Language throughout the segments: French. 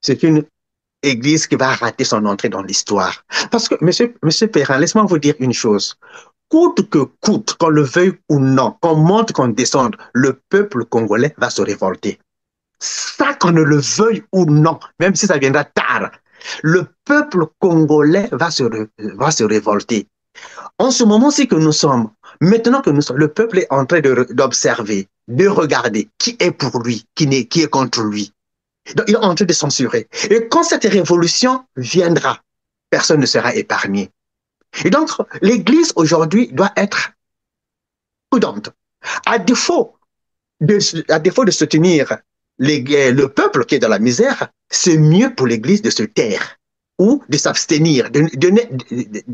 c'est une église qui va rater son entrée dans l'histoire. Parce que, monsieur Perrin, laissez-moi vous dire une chose. Coûte que coûte, qu'on le veuille ou non, qu'on monte, qu'on descende, le peuple congolais va se révolter. Ça, qu'on ne le veuille ou non, même si ça viendra tard, le peuple congolais va se révolter. En ce moment-ci que nous sommes, maintenant que nous sommes, le peuple est en train d'observer, de regarder qui est pour lui, qui est contre lui. Donc, il est en train de censurer. Et quand cette révolution viendra, personne ne sera épargné. Et donc, l'Église aujourd'hui doit être prudente. À défaut à défaut de soutenir le peuple qui est dans la misère, c'est mieux pour l'Église de se taire ou de s'abstenir, de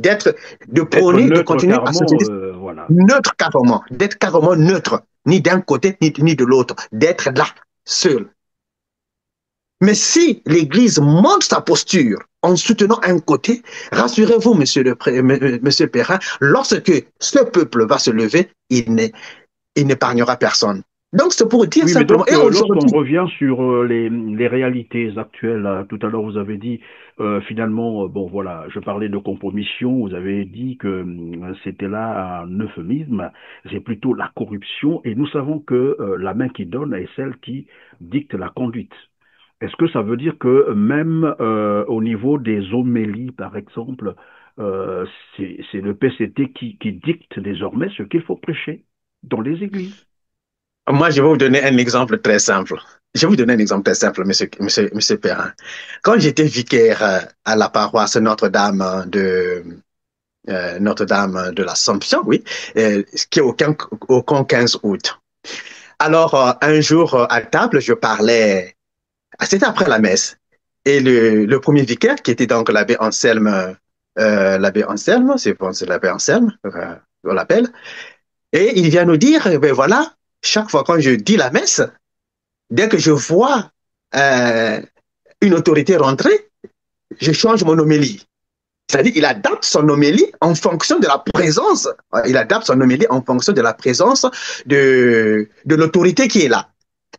Être prôner, de neutre continuer à carrément, soutenir voilà. neutre carrément, d'être carrément neutre, ni d'un côté ni de l'autre, d'être là, seul. Mais si l'Église monte sa posture en soutenant un côté, rassurez-vous, monsieur Perrin, lorsque ce peuple va se lever, il n'épargnera personne. Donc, c'est pour dire Oui, mais simplement, donc, et lorsqu'on aujourd'hui, revient sur les réalités actuelles, tout à l'heure, vous avez dit, finalement, bon, voilà, je parlais de compromission, vous avez dit que c'était là un euphémisme, c'est plutôt la corruption, et nous savons que la main qui donne est celle qui dicte la conduite. Est-ce que ça veut dire que même au niveau des homélies, par exemple, euh, c'est le PCT qui dicte désormais ce qu'il faut prêcher dans les églises? moi, je vais vous donner un exemple très simple. Je vais vous donner un exemple très simple, monsieur Perrin. Quand j'étais vicaire à la paroisse Notre-Dame de l'Assomption, oui, qui est au camp 15 août. Alors, un jour, à table, je parlais, c'était après la messe, et le premier vicaire, qui était donc l'abbé Anselme, c'est bon, c'est l'abbé Anselme, on l'appelle, et il vient nous dire, ben voilà, chaque fois quand je dis la messe, dès que je vois euh, une autorité rentrer, je change mon homélie. C'est-à-dire, il adapte son homélie en fonction de la présence. Il adapte son homélie en fonction de la présence de l'autorité qui est là.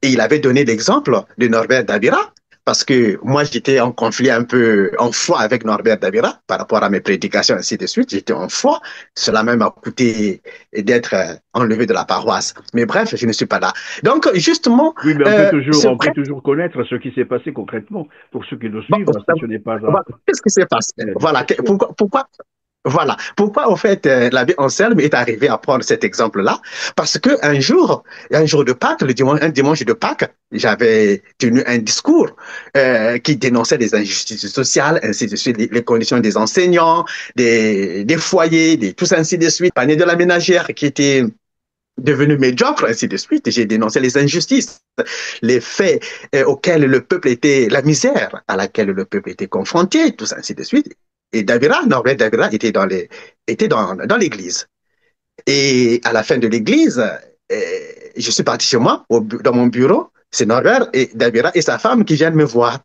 Et il avait donné l'exemple de Norbert Dabira, parce que moi, j'étais en conflit un peu, en foi avec Norbert Dabira par rapport à mes prédications, ainsi de suite. J'étais en foi. Cela même m'a coûté d'être enlevé de la paroisse. Mais bref, je ne suis pas là. Donc, justement, Oui, mais ce on peut prêtre, toujours connaître ce qui s'est passé concrètement pour ceux qui nous bon, suivent, si ce n'est pas voilà, qu'est-ce qui s'est passé? une Voilà, indiscrétion. voilà. Pourquoi, en fait, l'abbé Anselme est arrivé à prendre cet exemple-là? Parce que un jour de Pâques, un dimanche de Pâques, j'avais tenu un discours qui dénonçait les injustices sociales, ainsi de suite, les conditions des enseignants, des foyers, tout ça, ainsi de suite, panier de la ménagère qui était devenu médiocre, ainsi de suite. J'ai dénoncé les injustices, les faits auxquels le peuple était, la misère à laquelle le peuple était confronté, tout ça, ainsi de suite. Et Norbert Davira était dans l'église. Et à la fin de l'église, je suis parti chez moi, dans mon bureau. C'est Norbert et Davira et sa femme qui viennent me voir.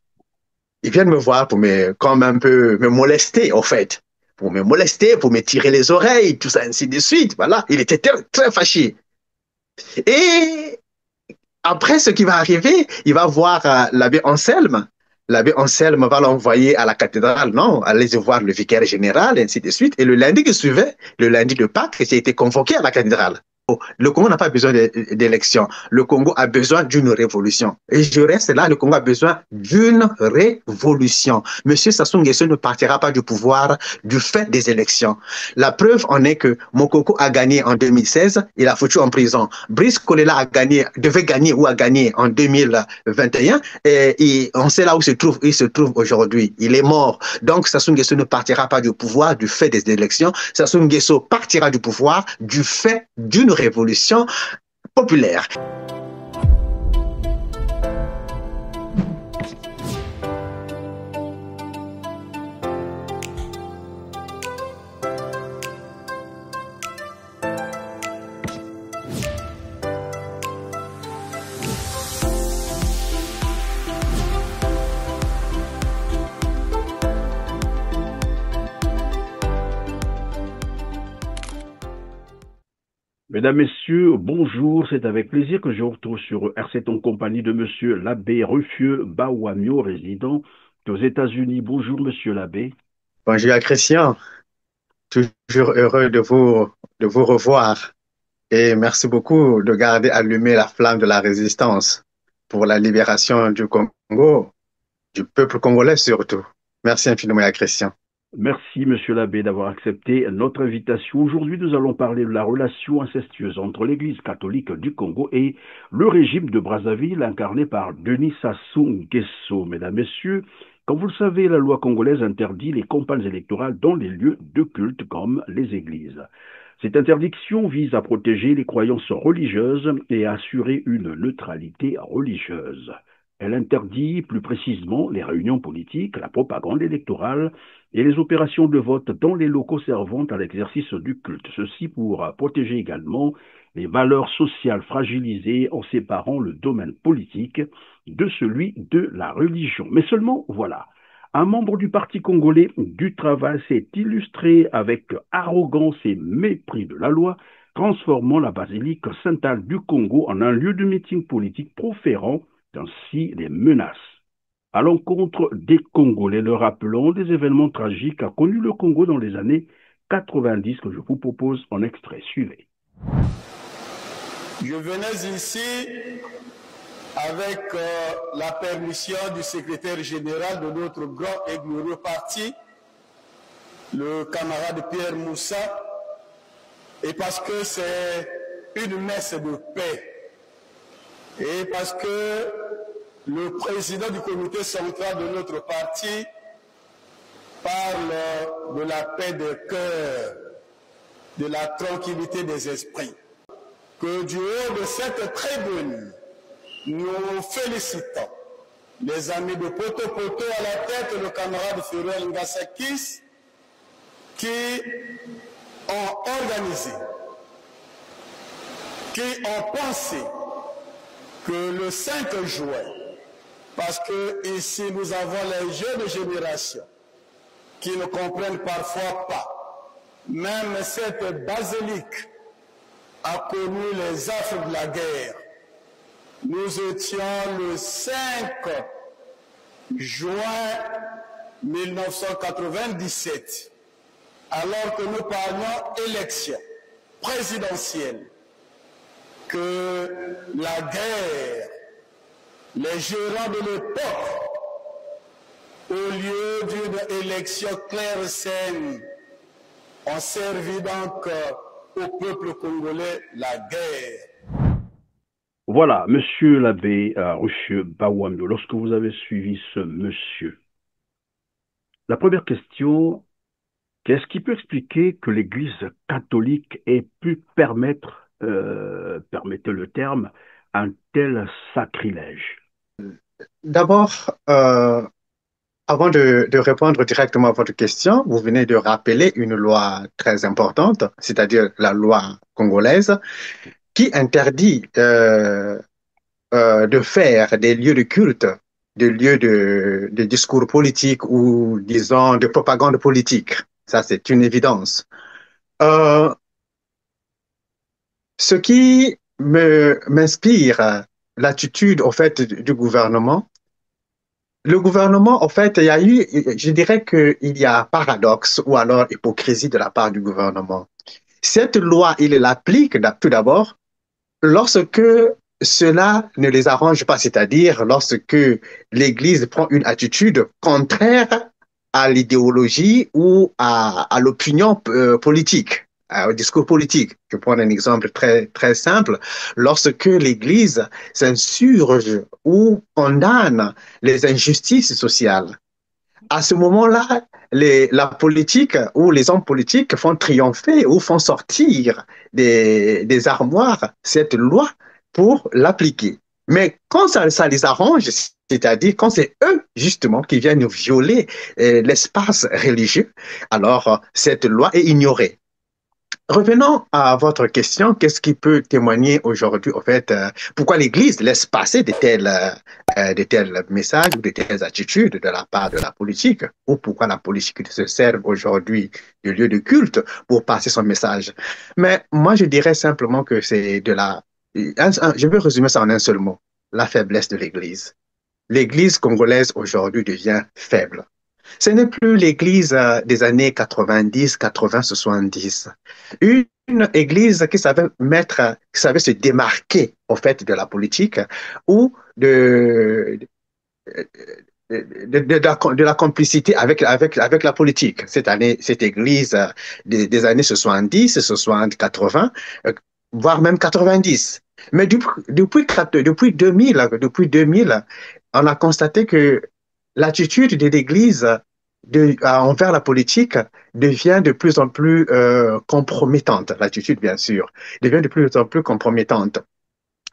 Ils viennent me voir pour comme un peu me molester, en fait. Pour me molester, pour me tirer les oreilles, tout ça, ainsi de suite. Voilà. Il était très, très fâché. Et après, ce qui va arriver, il va voir l'abbé Anselme. L'abbé Anselme va l'envoyer à la cathédrale, non, aller voir le vicaire général, ainsi de suite. Et le lundi qui suivait, le lundi de Pâques, j'ai été convoqué à la cathédrale. Oh, le Congo n'a pas besoin d'élections. Le Congo a besoin d'une révolution. Et je reste là, le Congo a besoin d'une révolution. Monsieur Sassou Nguesso ne partira pas du pouvoir du fait des élections. La preuve en est que Mokoko a gagné en 2016, il a foutu en prison. Brice Kolela devait gagner ou a gagné en 2021 et on sait là où il se trouve aujourd'hui. Il est mort. Donc Sassou Nguesso ne partira pas du pouvoir du fait des élections. Sassou Nguesso partira du pouvoir du fait d'une révolution populaire. Mesdames, Messieurs, bonjour. C'est avec plaisir que je vous retrouve sur RCT en compagnie de Monsieur l'abbé Ruffieux Bawamio, résident aux États-Unis. Bonjour, Monsieur l'abbé. Bonjour à Christian, toujours heureux de vous revoir et merci beaucoup de garder allumée la flamme de la résistance pour la libération du Congo, du peuple congolais surtout. Merci infiniment à Christian. Merci, Monsieur l'abbé, d'avoir accepté notre invitation. Aujourd'hui, nous allons parler de la relation incestueuse entre l'Église catholique du Congo et le régime de Brazzaville incarné par Denis Sassou Nguesso. Mesdames, Messieurs, comme vous le savez, la loi congolaise interdit les campagnes électorales dans les lieux de culte comme les églises. Cette interdiction vise à protéger les croyances religieuses et à assurer une neutralité religieuse. Elle interdit plus précisément les réunions politiques, la propagande électorale et les opérations de vote dans les locaux servant à l'exercice du culte. Ceci pour protéger également les valeurs sociales fragilisées en séparant le domaine politique de celui de la religion. Mais seulement, voilà, un membre du Parti congolais du travail s'est illustré avec arrogance et mépris de la loi, transformant la basilique Sainte-Anne du Congo en un lieu de meeting politique proférant ainsi les menaces à l'encontre des Congolais, leur rappelant des événements tragiques qu'a connu le Congo dans les années 90 que je vous propose en extrait. Suivez. Je venais ici avec la permission du secrétaire général de notre grand et glorieux parti, le camarade Pierre Moussa, et parce que c'est une messe de paix, et parce que le président du comité central de notre parti parle de la paix des cœurs, de la tranquillité des esprits. Que du haut de cette tribune, nous félicitons les amis de Poto Poto, à la tête le camarade Ferruel Ngassakis, qui ont organisé, qui ont pensé que le 5 juin, parce que ici nous avons les jeunes générations qui ne comprennent parfois pas. Même cette basilique a connu les affres de la guerre. Nous étions le 5 juin 1997, alors que nous parlions élection présidentielle, que la guerre, les gérants de l'époque, au lieu d'une élection claire et saine, ont servi donc au peuple congolais la guerre. Voilà, monsieur l'abbé Ruffieux Bawamio, lorsque vous avez suivi ce monsieur, la première question, qu'est-ce qui peut expliquer que l'Église catholique ait pu permettre, permettez le terme, un tel sacrilège? D'abord, avant de répondre directement à votre question, vous venez de rappeler une loi très importante, c'est-à-dire la loi congolaise, qui interdit de faire des lieux de culte, des lieux de discours politique ou, disons, de propagande politique. Ça, c'est une évidence. Ce qui m'inspire l'attitude, au fait, du gouvernement, le gouvernement, en fait, il y a eu, je dirais qu'il y a paradoxe ou alors hypocrisie de la part du gouvernement. Cette loi, il l'applique tout d'abord lorsque cela ne les arrange pas, c'est-à-dire lorsque l'Église prend une attitude contraire à l'idéologie ou à l'opinion politique, au discours politique. Je prends un exemple très simple. Lorsque l'Église s'insurge ou condamne les injustices sociales, à ce moment-là, la politique ou les hommes politiques font triompher ou font sortir des armoires cette loi pour l'appliquer. Mais quand ça les arrange, c'est-à-dire quand c'est eux justement qui viennent violer l'espace religieux, alors cette loi est ignorée. Revenons à votre question. Qu'est-ce qui peut témoigner aujourd'hui, au fait, pourquoi l'Église laisse passer de tels messages ou de telles attitudes de la part de la politique, ou pourquoi la politique se sert aujourd'hui de lieu de culte pour passer son message? Mais moi, je dirais simplement que c'est je vais résumer ça en un seul mot, la faiblesse de l'Église. L'Église congolaise aujourd'hui devient faible. Ce n'est plus l'Église des années 90, 80, 70. Une Église qui savait se démarquer au fait de la politique ou de la complicité avec la politique. Cette Église des années 70, 60, 80, voire même 90. Mais depuis 2000, on a constaté que l'attitude de l'Église envers la politique devient de plus en plus compromettante. L'attitude, bien sûr, devient de plus en plus compromettante.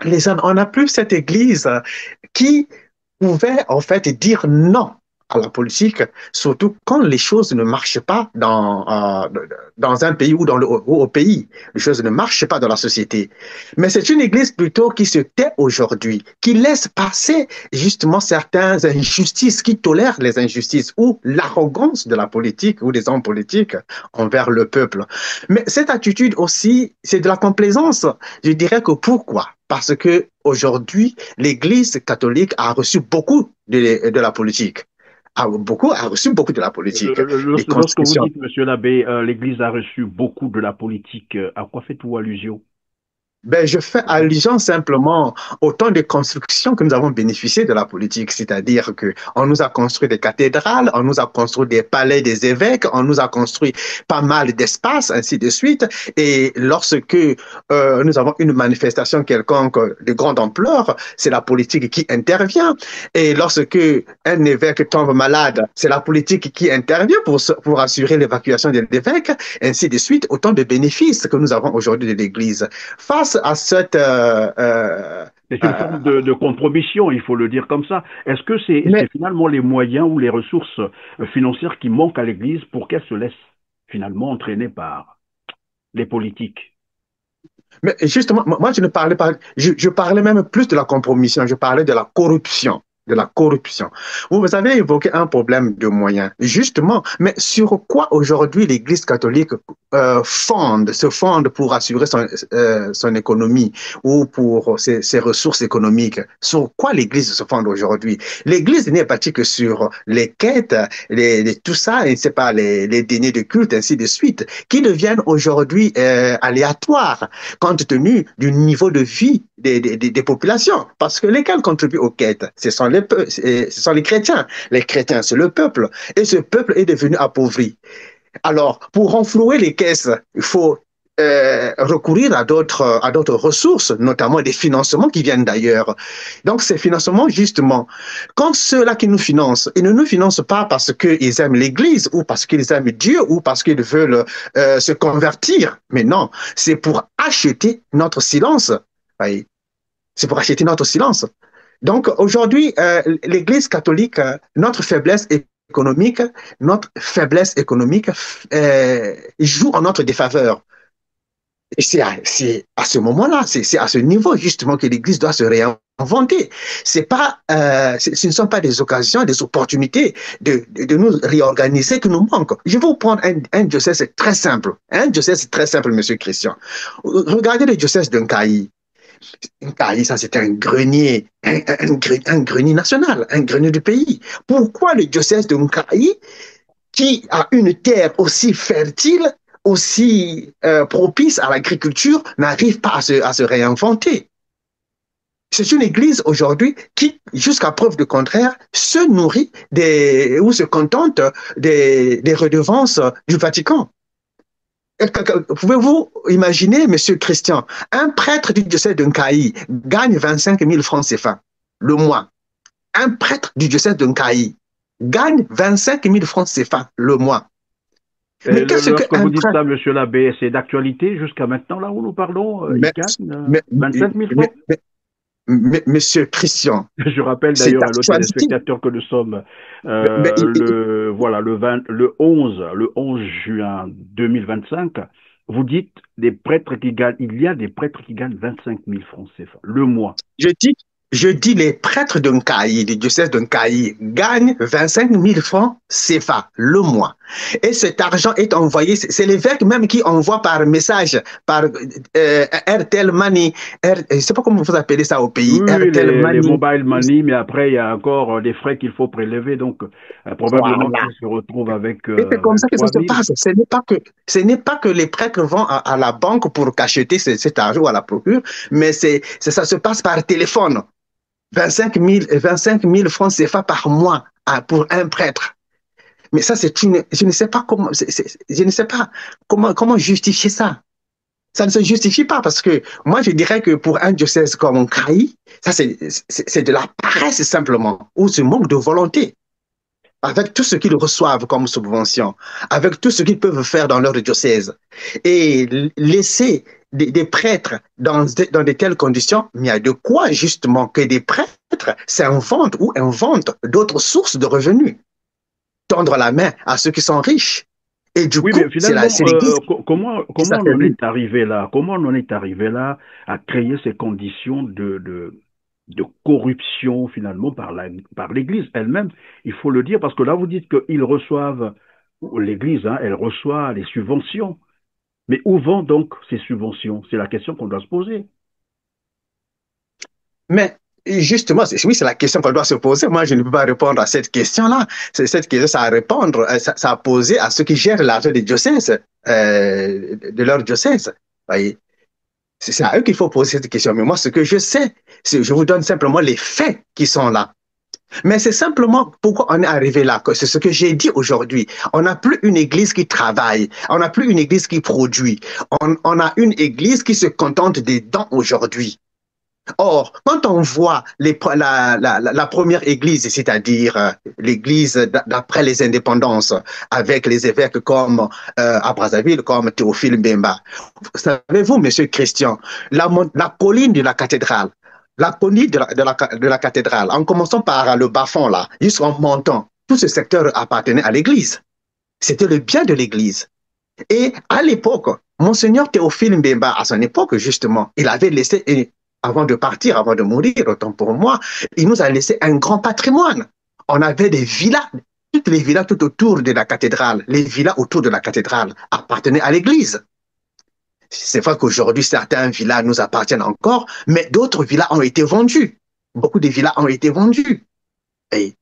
On n'a plus cette Église qui pouvait en fait dire non à la politique, surtout quand les choses ne marchent pas dans un pays ou au pays. Les choses ne marchent pas dans la société. Mais c'est une église plutôt qui se tait aujourd'hui, qui laisse passer justement certaines injustices, qui tolère les injustices ou l'arrogance de la politique ou des hommes politiques envers le peuple. Mais cette attitude aussi, c'est de la complaisance. Je dirais que pourquoi? Parce que aujourd'hui, l'Église catholique a reçu beaucoup de la politique. A reçu beaucoup de la politique. Les Lorsque vous constitutions. dites, monsieur l'abbé, l'Église a reçu beaucoup de la politique, à quoi faites-vous allusion? Ben, je fais allusion simplement au temps de construction que nous avons bénéficié de la politique, c'est-à-dire que on nous a construit des cathédrales, on nous a construit des palais des évêques, on nous a construit pas mal d'espaces, ainsi de suite. Et lorsque nous avons une manifestation quelconque de grande ampleur, c'est la politique qui intervient. Et lorsque un évêque tombe malade, c'est la politique qui intervient pour assurer l'évacuation de l'évêque, ainsi de suite. Autant de bénéfices que nous avons aujourd'hui de l'Église. Face à cette... C'est une forme de compromission, il faut le dire comme ça. Est-ce que mais c'est finalement les moyens ou les ressources financières qui manquent à l'Église pour qu'elle se laisse finalement entraîner par les politiques? Mais justement, moi, je ne parlais pas, je parlais même plus de la compromission, je parlais de la corruption. De la corruption. Vous avez évoqué un problème de moyens, justement, mais sur quoi aujourd'hui l'Église catholique se fonde pour assurer son économie ou pour ses ressources économiques? Sur quoi l'Église se fonde aujourd'hui? L'Église n'est bâtie que sur les quêtes, tout ça, et c'est pas les dîners de culte, ainsi de suite, qui deviennent aujourd'hui aléatoires compte tenu du niveau de vie des populations. Parce que lesquels contribuent aux quêtes, ce sont les chrétiens. Les chrétiens, c'est le peuple. Et ce peuple est devenu appauvri. Alors, pour renflouer les caisses, il faut recourir à d'autres ressources, notamment des financements qui viennent d'ailleurs. Donc, ces financements, justement, quand ceux-là qui nous financent, ils ne nous financent pas parce qu'ils aiment l'Église ou parce qu'ils aiment Dieu ou parce qu'ils veulent se convertir, mais non, c'est pour acheter notre silence. Oui. C'est pour acheter notre silence. Donc, aujourd'hui, l'Église catholique, notre faiblesse économique joue en notre défaveur. Et c'est à ce moment-là, c'est à ce niveau justement que l'Église doit se réinventer. Ce ne sont pas des occasions, des opportunités de nous réorganiser que nous manquent. Je vais vous prendre un diocèse très simple, Monsieur Christian. Regardez le diocèse de Nkayi. Nkayi, ça c'est un grenier, un grenier national, un grenier du pays. Pourquoi le diocèse de Nkayi, qui a une terre aussi fertile, aussi propice à l'agriculture, n'arrive pas à se réinventer? C'est une église aujourd'hui qui, jusqu'à preuve du contraire, se nourrit ou se contente des redevances du Vatican. Pouvez-vous imaginer, Monsieur Christian, un prêtre du diocèse de Nkayi gagne 25 000 francs CFA le mois. Un prêtre du diocèse de Nkayi gagne 25 000 francs CFA le mois. Mais lorsque vous dites ça, monsieur l'abbé, c'est d'actualité jusqu'à maintenant, là où nous parlons, il gagne 25 000 francs. Monsieur Christian. Je rappelle d'ailleurs à nos téléspectateurs que nous sommes le 11 juin 2025 Vous dites des prêtres qui gagnent, il y a des prêtres qui gagnent 25 000 francs CFA le mois. Je dis, je dis les prêtres de Nkayi, du diocèse de Nkayi, gagnent 25 000 francs CFA le mois. Et cet argent est envoyé, c'est l'évêque même qui envoie par message, par Airtel Money, je ne sais pas comment vous appelez ça au pays, Oui, Airtel les Money. mobile money, mais après, il y a encore des frais qu'il faut prélever. Donc, probablement Voilà. qu'il se retrouve avec Et c'est comme ça que ça 23 se 000. passe. Ce n'est pas que les prêtres vont à la banque pour cacheter cet argent ou à la procure, mais ça se passe par téléphone. 25 000 francs CFA par mois pour un prêtre. Mais ça, je ne sais pas comment, je ne sais pas comment justifier ça. Ça ne se justifie pas parce que moi, je dirais que pour un diocèse comme Caï, ça, c'est de la paresse simplement, ou ce manque de volonté. Avec tout ce qu'ils reçoivent comme subvention, avec tout ce qu'ils peuvent faire dans leur diocèse. Et laisser des prêtres dans de telles conditions, mais il y a de quoi justement que des prêtres s'inventent ou inventent d'autres sources de revenus, tendre la main à ceux qui sont riches. Et du Oui, coup, mais finalement, c'est l'Église qui comment on en s'affaiblit. est arrivé là? Comment on en est arrivé là à créer ces conditions de corruption finalement par l'Église elle-même? Il faut le dire parce que là, vous dites qu'ils reçoivent, l'Église, hein, elle reçoit les subventions. Mais où vont donc ces subventions? C'est la question qu'on doit se poser. Mais justement, oui, c'est la question qu'on doit se poser. Moi, je ne peux pas répondre à cette question-là. Cette question, ça a à répondre, ça a posé à ceux qui gèrent l'argent des diocèses, de leur diocèse. Voyez. C'est à eux qu'il faut poser cette question. Mais moi, ce que je sais, je vous donne simplement les faits qui sont là. Mais c'est simplement pourquoi on est arrivé là. C'est ce que j'ai dit aujourd'hui. On n'a plus une église qui travaille. On n'a plus une église qui produit. On a une église qui se contente des dons aujourd'hui. Or, quand on voit la première église, c'est-à-dire l'église d'après les indépendances, avec les évêques comme à Brazzaville, comme Théophile Mbemba, savez-vous, monsieur Christian, la colline de la cathédrale, la colline de la cathédrale, en commençant par le bas-fond là, jusqu'en montant, tout ce secteur appartenait à l'église. C'était le bien de l'église. Et à l'époque, Monseigneur Théophile Mbemba, à son époque, justement, il avait laissé, avant de partir, avant de mourir, autant pour moi, il nous a laissé un grand patrimoine. On avait des villas, toutes les villas tout autour de la cathédrale, les villas autour de la cathédrale appartenaient à l'église. C'est vrai qu'aujourd'hui, certaines villas nous appartiennent encore, mais d'autres villas ont été vendues. Beaucoup de villas ont été vendues. Et,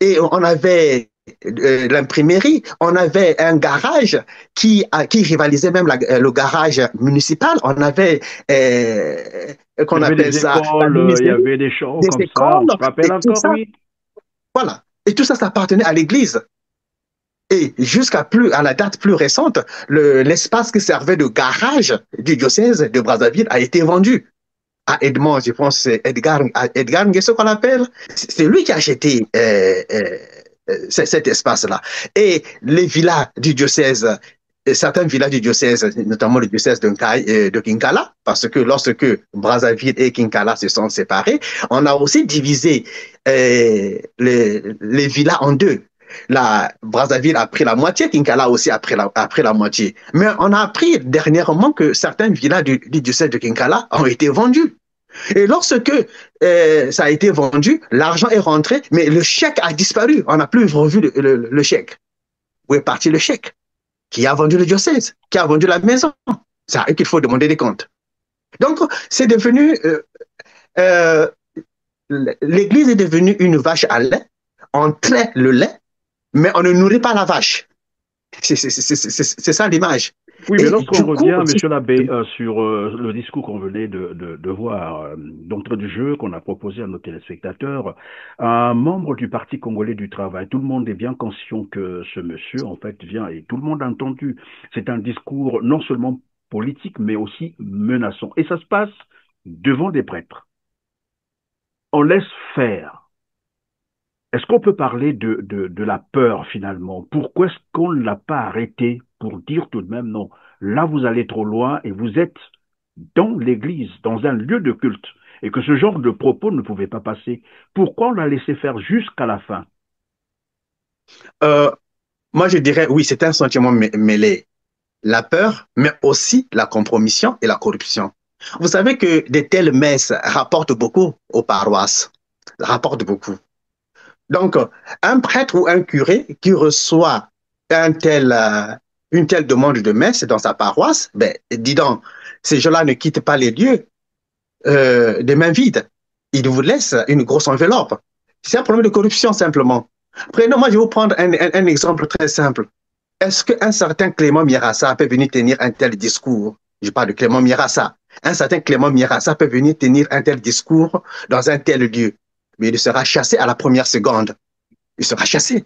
et on avait l'imprimerie, on avait un garage qui rivalisait même le garage municipal. On avait, Il qu'on y avait appelle des ça, la écoles, il y ministérie, avait des champs des comme ça, on écoles, se rappelle et tout encore, ça. oui. Voilà. Et tout ça, ça appartenait à l'église. Et à la date plus récente, l'espace qui servait de garage du diocèse de Brazzaville a été vendu à Edmond, je pense, c'est Edgar Nguesso qu'on appelle. C'est lui qui a acheté cet espace-là. Et les villas du diocèse, certains villas du diocèse, notamment le diocèse de Kinkala, parce que lorsque Brazzaville et Kinkala se sont séparés, on a aussi divisé les villas en deux. Brazzaville a pris la moitié, Kinkala aussi a pris la moitié. Mais on a appris dernièrement que certaines villas du diocèse de Kinkala ont été vendues. Et lorsque ça a été vendu, l'argent est rentré, mais le chèque a disparu. On n'a plus revu le chèque. Où est parti le chèque? Qui a vendu le diocèse? Qui a vendu la maison? C'est à eux qu'il faut demander des comptes. Donc, c'est devenu... euh, l'Église est devenue une vache à lait. On traite le lait, mais on ne nourrit pas la vache. C'est ça l'image. Oui, mais Et lorsqu'on du coup, revient, Monsieur l'abbé, sur le discours qu'on venait de voir, d'entrée du jeu qu'on a proposé à nos téléspectateurs, un membre du Parti congolais du travail, tout le monde est bien conscient que ce monsieur, en fait, vient, et tout le monde a entendu, c'est un discours non seulement politique, mais aussi menaçant. Et ça se passe devant des prêtres. On laisse faire. Est-ce qu'on peut parler de la peur finalement? Pourquoi est-ce qu'on ne l'a pas arrêté pour dire tout de même non, là vous allez trop loin et vous êtes dans l'église, dans un lieu de culte, et que ce genre de propos ne pouvait pas passer? Pourquoi on l'a laissé faire jusqu'à la fin? euh, moi, je dirais, oui, c'est un sentiment mêlé. la peur, mais aussi la compromission et la corruption. Vous savez que de telles messes rapportent beaucoup aux paroisses, rapportent beaucoup. Donc, un prêtre ou un curé qui reçoit un une telle demande de messe dans sa paroisse, ben, dis donc, ces gens-là ne quittent pas les lieux des mains vides. Ils vous laissent une grosse enveloppe. C'est un problème de corruption, simplement. Prenez, moi, je vais vous prendre un exemple très simple. Est-ce qu'un certain Clément Mirassa peut venir tenir un tel discours? Je parle de Clément Mirassa. Un certain Clément Mirassa peut venir tenir un tel discours dans un tel lieu. Mais il sera chassé à la première seconde. Il sera chassé.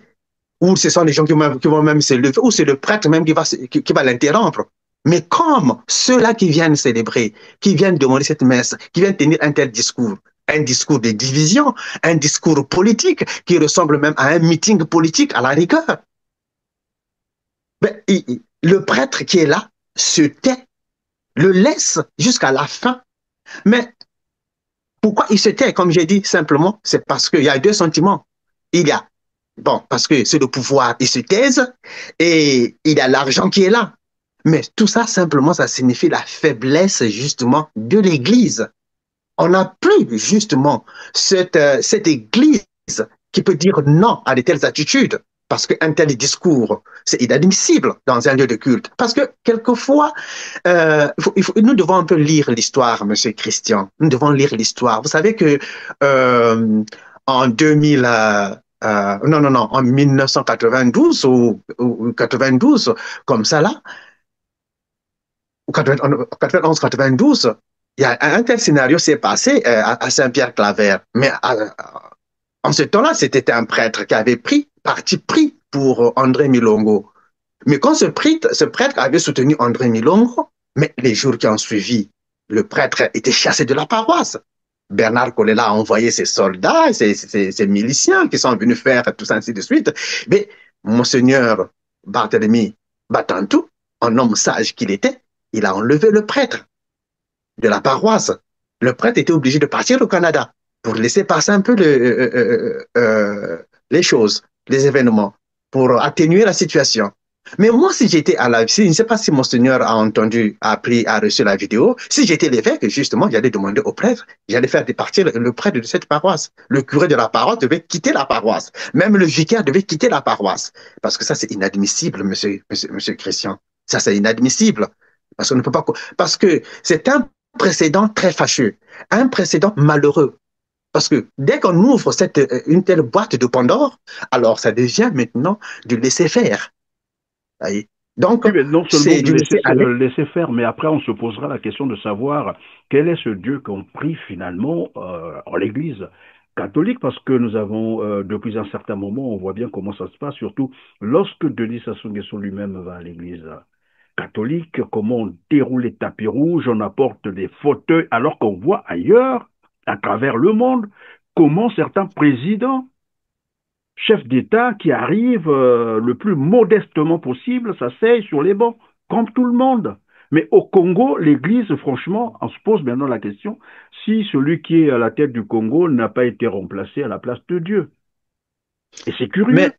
Ou ce sont les gens qui vont même se lever, ou c'est le prêtre même qui va l'interrompre. Mais comme ceux-là qui viennent célébrer, qui viennent demander cette messe, qui viennent tenir un discours de division, un discours politique qui ressemble même à un meeting politique à la rigueur, ben, le prêtre qui est là se tait, le laisse jusqu'à la fin. Mais pourquoi il se tait, comme j'ai dit simplement, c'est parce qu'il y a deux sentiments. Il y a, bon, parce que c'est le pouvoir, il se taise, et il y a l'argent qui est là. Mais tout ça, simplement, ça signifie la faiblesse, justement, de l'Église. On n'a plus, justement, cette Église qui peut dire non à de telles attitudes. Parce qu'un tel discours, c'est inadmissible dans un lieu de culte. Parce que, quelquefois, nous devons un peu lire l'histoire, Monsieur Christian. Nous devons lire l'histoire. Vous savez que en 2000, en 1992 ou 92, comme ça là, 91-92, il y a un tel scénario s'est passé à Saint-Pierre-Claver. Mais en ce temps-là, c'était un prêtre qui avait parti pris pour André Milongo. Mais quand ce prêtre avait soutenu André Milongo, mais les jours qui ont suivi, le prêtre était chassé de la paroisse. Bernard Colella a envoyé ses soldats, ses miliciens qui sont venus faire tout ça, ainsi de suite. Mais Monseigneur Barthélemy Batantou, un homme sage qu'il était, il a enlevé le prêtre de la paroisse. Le prêtre était obligé de partir au Canada pour laisser passer un peu les choses, les événements, pour atténuer la situation. Mais moi, si j'étais à la... Je ne sais pas si Monseigneur a entendu, a reçu la vidéo. Si j'étais l'évêque, justement, j'allais demander au prêtre, j'allais faire départir le prêtre de cette paroisse. Le curé de la paroisse devait quitter la paroisse. Même le vicaire devait quitter la paroisse. Parce que ça, c'est inadmissible, monsieur Christian. Ça, c'est inadmissible. Parce qu'on ne peut pas... Parce que c'est un précédent très fâcheux, un précédent malheureux. Parce que dès qu'on ouvre une telle boîte de Pandore, alors ça devient maintenant du laisser-faire. Donc, oui, mais non seulement c'est de du laisser-aller. laisser faire, mais après on se posera la question de savoir quel est ce Dieu qu'on prie finalement en l'Église catholique, parce que nous avons, depuis un certain moment, on voit bien comment ça se passe, surtout lorsque Denis Sassou Nguesso lui-même va à l'Église catholique, comment on déroule les tapis rouges, on apporte des fauteuils, alors qu'on voit ailleurs, à travers le monde, comment certains présidents chef d'État qui arrive le plus modestement possible, s'asseye sur les bancs, comme tout le monde. Mais au Congo, l'Église, franchement, on se pose maintenant la question si celui qui est à la tête du Congo n'a pas été remplacé à la place de Dieu. Et c'est curieux. Mais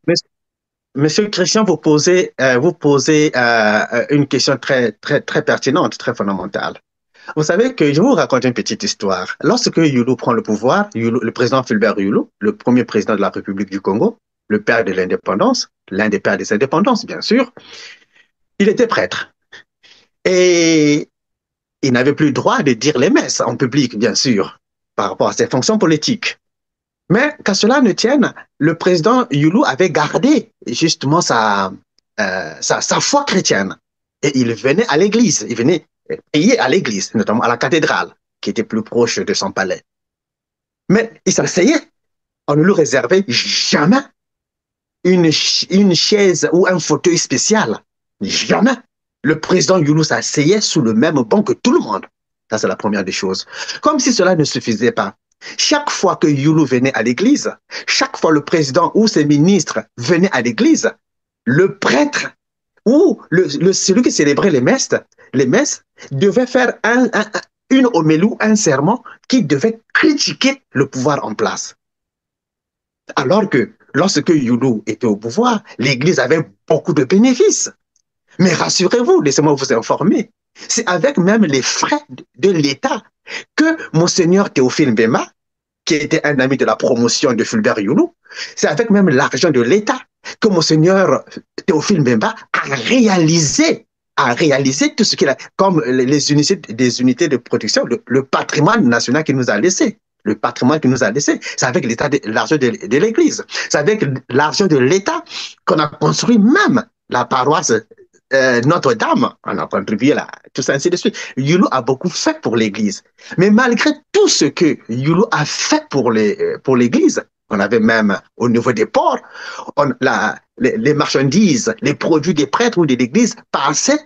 Monsieur Christian, vous posez une question très, très, très pertinente, très fondamentale. Vous savez que je vais vous raconter une petite histoire. Lorsque Yulu prend le pouvoir, le président Fulbert Yulu, le premier président de la République du Congo, le père de l'indépendance, l'un des pères des indépendances, bien sûr, il était prêtre. Et il n'avait plus le droit de dire les messes en public, bien sûr, par rapport à ses fonctions politiques. Mais qu'à cela ne tienne, le président Yulu avait gardé justement sa foi chrétienne. Et il venait à l'église, il venait prier à l'église, notamment à la cathédrale, qui était plus proche de son palais. Mais il s'asseyait. On ne lui réservait jamais une chaise ou un fauteuil spécial. Jamais. Le président Yulu s'asseyait sous le même banc que tout le monde. Ça, c'est la première des choses. Comme si cela ne suffisait pas. Chaque fois que Yulu venait à l'église, chaque fois le président ou ses ministres venaient à l'église, le prêtre ou celui qui célébrait les messes devait faire une homélie, un sermon qui devait critiquer le pouvoir en place. Alors que lorsque Yulu était au pouvoir, l'église avait beaucoup de bénéfices. Mais rassurez-vous, laissez-moi vous informer. C'est avec même les frais de l'État que Monseigneur Théophile Mbemba, qui était un ami de la promotion de Fulbert Youlou, c'est avec même l'argent de l'État que Monseigneur Théophile Mbemba a réalisé tout ce qu'il a, comme les unités, des unités de protection, le patrimoine national qu'il nous a laissé. Le patrimoine qu'il nous a laissé, c'est avec l'argent de l'Église. C'est avec l'argent de l'État qu'on a construit même la paroisse Notre-Dame. On a contribué là, tout ça, ainsi de suite. Youlou a beaucoup fait pour l'Église. Mais malgré tout ce que Youlou a fait pour l'Église, on avait même au niveau des ports, les marchandises, les produits des prêtres ou de l'Église passaient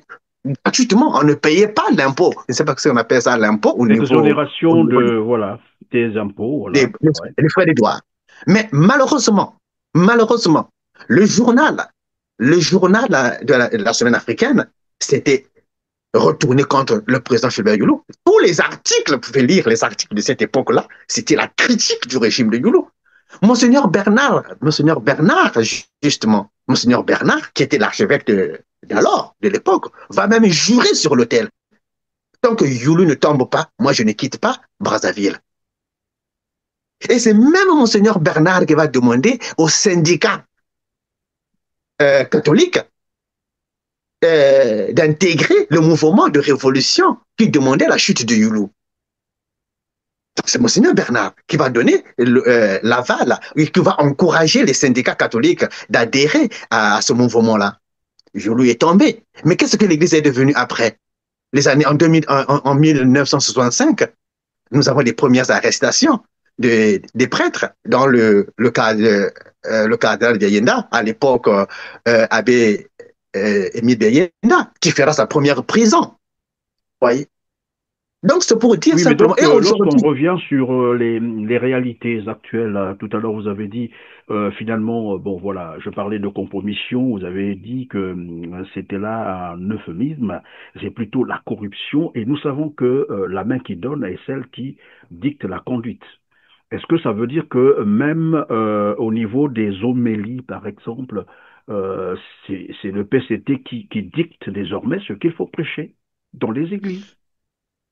gratuitement. On ne payait pas l'impôt. Je ne sais pas si on appelle ça l'impôt au niveau... L'exonération voilà, des impôts. Voilà. Les frais des douanes. Mais malheureusement, le journal de la semaine africaine, c'était retourné contre le président Fulbert Youlou. Tous les articles, vous pouvez lire les articles de cette époque-là, c'était la critique du régime de Youlou. Monseigneur Bernard, justement, Monseigneur Bernard, qui était l'archevêque de l'époque, va même jurer sur l'autel. Tant que Youlou ne tombe pas, moi je ne quitte pas Brazzaville. Et c'est même Monseigneur Bernard qui va demander aux syndicats catholiques d'intégrer le mouvement de révolution qui demandait la chute de Youlou. C'est Monseigneur Bernard qui va donner l'aval, qui va encourager les syndicats catholiques d'adhérer à ce mouvement-là. Youlou est tombé. Mais qu'est-ce que l'Église est devenue après? En 1965, nous avons les premières arrestations des prêtres dans le cardinal Biayenda, à l'époque abbé Émile Biayenda, qui fera sa première prison. Voyez. Donc, c'est pour dire simplement... Lorsqu'on revient sur les réalités actuelles, tout à l'heure, vous avez dit, finalement, bon, voilà, je parlais de compromission, vous avez dit que c'était là un euphémisme, c'est plutôt la corruption, et nous savons que la main qui donne est celle qui dicte la conduite. Est-ce que ça veut dire que même au niveau des homélies, par exemple, c'est le PCT qui dicte désormais ce qu'il faut prêcher dans les églises?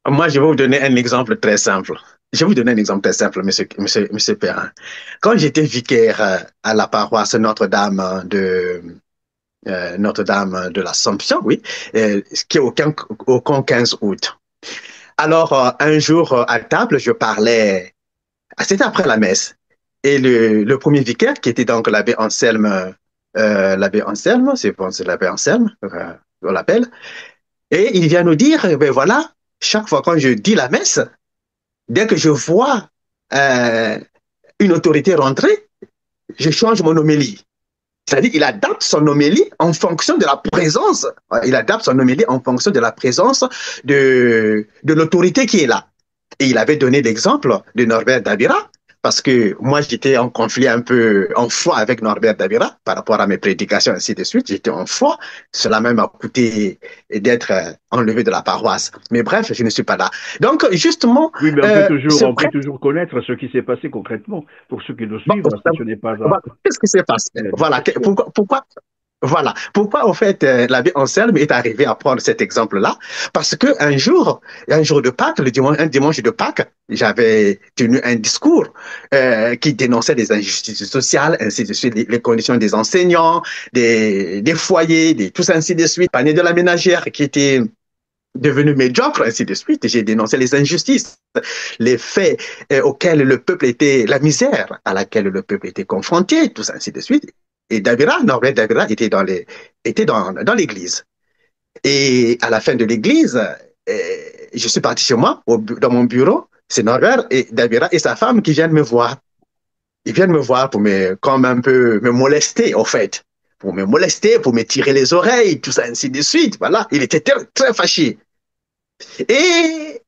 Moi, je vais vous donner un exemple très simple. Monsieur Perrin. Quand j'étais vicaire à la paroisse Notre-Dame de l'Assomption, oui, qui est au 15 août. Alors, un jour, à table, je parlais, c'était après la messe, et le premier vicaire, qui était donc l'abbé Anselme, on l'appelle, et il vient nous dire, ben voilà, chaque fois quand je dis la messe, dès que je vois une autorité rentrer, je change mon homélie. C'est-à-dire, il adapte son homélie en fonction de la présence. Il adapte son homélie en fonction de la présence de l'autorité qui est là. Et il avait donné l'exemple de Norbert Dabira, parce que moi, j'étais en conflit un peu en foi avec Norbert Dabira par rapport à mes prédications, ainsi de suite. J'étais en foi. Cela même m'a coûté d'être enlevé de la paroisse. Mais bref, je ne suis pas là. Donc, justement... Oui, mais on peut toujours connaître ce qui s'est passé concrètement pour ceux qui nous suivent, si ce n'est pas... Qu'est-ce qui s'est passé? Voilà. Pourquoi, en fait, l'abbé Anselme est arrivé à prendre cet exemple-là? Parce qu'un jour de Pâques, un dimanche de Pâques, j'avais tenu un discours qui dénonçait les injustices sociales, ainsi de suite, les conditions des enseignants, des foyers, tout ça, ainsi de suite, panier de la ménagère qui était devenu médiocre, ainsi de suite. J'ai dénoncé les injustices, les faits auxquels le peuple était, la misère à laquelle le peuple était confronté, tout ça, ainsi de suite. Et Norbert Dabira était dans l'église. Et à la fin de l'église, je suis parti chez moi, dans mon bureau, c'est Norbert et Dabira et sa femme qui viennent me voir. Ils viennent me voir pour comme un peu me molester, en fait. Pour me molester, pour me tirer les oreilles, tout ça, ainsi de suite. Voilà. Il était très, très fâché. Et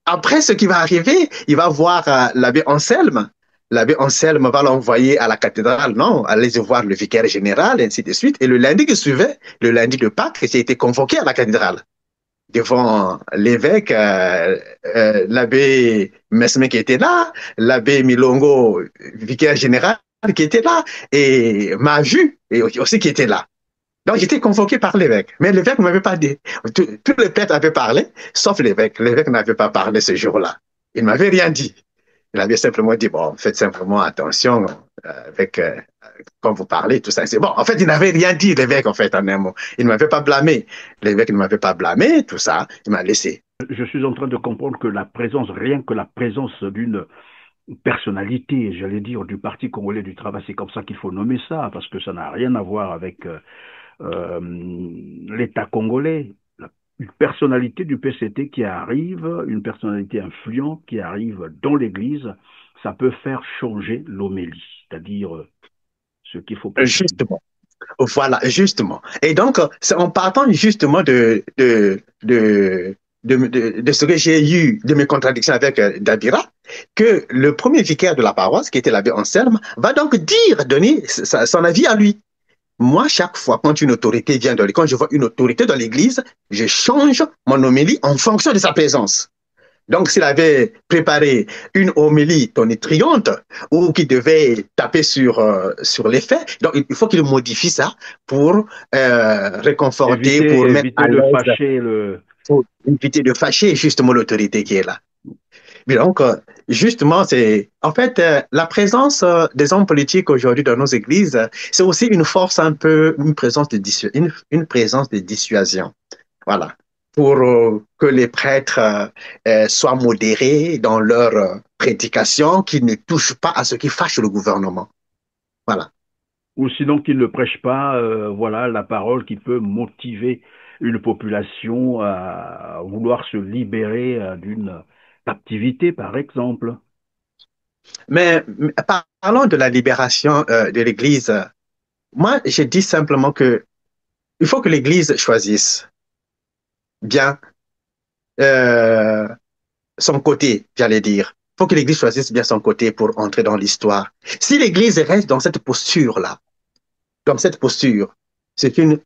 après, ce qui va arriver, il va voir l'abbé Anselme. L'abbé Anselme va l'envoyer à la cathédrale, non, aller voir le vicaire général, ainsi de suite. Et le lundi qui suivait, le lundi de Pâques, j'ai été convoqué à la cathédrale devant l'évêque, l'abbé Mesme qui était là, l'abbé Milongo, vicaire général, qui était là, et m'a vu, et aussi qui était là. Donc, j'étais convoqué par l'évêque. Mais l'évêque ne m'avait pas dit. Tous les prêtres avaient parlé, sauf l'évêque. L'évêque n'avait pas parlé ce jour-là. Il ne m'avait rien dit. Il avait simplement dit, bon, faites simplement attention avec quand vous parlez, tout ça. C'est bon. En fait, il n'avait rien dit, l'évêque, en fait, en un mot. Il ne m'avait pas blâmé. L'évêque ne m'avait pas blâmé, tout ça. Il m'a laissé. Je suis en train de comprendre que la présence, rien que la présence d'une personnalité, j'allais dire, du Parti congolais du travail, c'est comme ça qu'il faut nommer ça, parce que ça n'a rien à voir avec l'État congolais. Une personnalité du PCT qui arrive, une personnalité influente qui arrive dans l'Église, ça peut faire changer l'homélie, c'est-à-dire ce qu'il faut préciser. Justement. Voilà, justement. Et donc, c'est en partant justement de ce que j'ai eu, de mes contradictions avec Dabira, que le premier vicaire de la paroisse, qui était l'abbé Anselme, va donc donner son avis à lui. Moi, chaque fois, quand une autorité vient quand je vois une autorité dans l'église, je change mon homélie en fonction de sa présence. Donc, s'il avait préparé une homélie tonitruante ou qui devait taper sur les faits, donc il faut qu'il modifie ça pour réconforter, pour mettre Éviter à de l'aise, fâcher le... pour éviter de fâcher justement l'autorité qui est là. Mais donc, justement, c'est en fait la présence des hommes politiques aujourd'hui dans nos églises, c'est aussi une force un peu, une présence de dissuasion. Voilà. Pour que les prêtres soient modérés dans leur prédication, qu'ils ne touchent pas à ce qui fâche le gouvernement. Voilà. Ou sinon qu'ils ne prêchent pas, voilà, la parole qui peut motiver une population à vouloir se libérer d'une captivité, par exemple. Mais parlons de la libération de l'Église. Moi, je dis simplement que il faut que l'Église choisisse bien euh, son côté, j'allais dire. Il faut que l'Église choisisse bien son côté pour entrer dans l'histoire. Si l'Église reste dans cette posture-là, dans cette posture, c'est une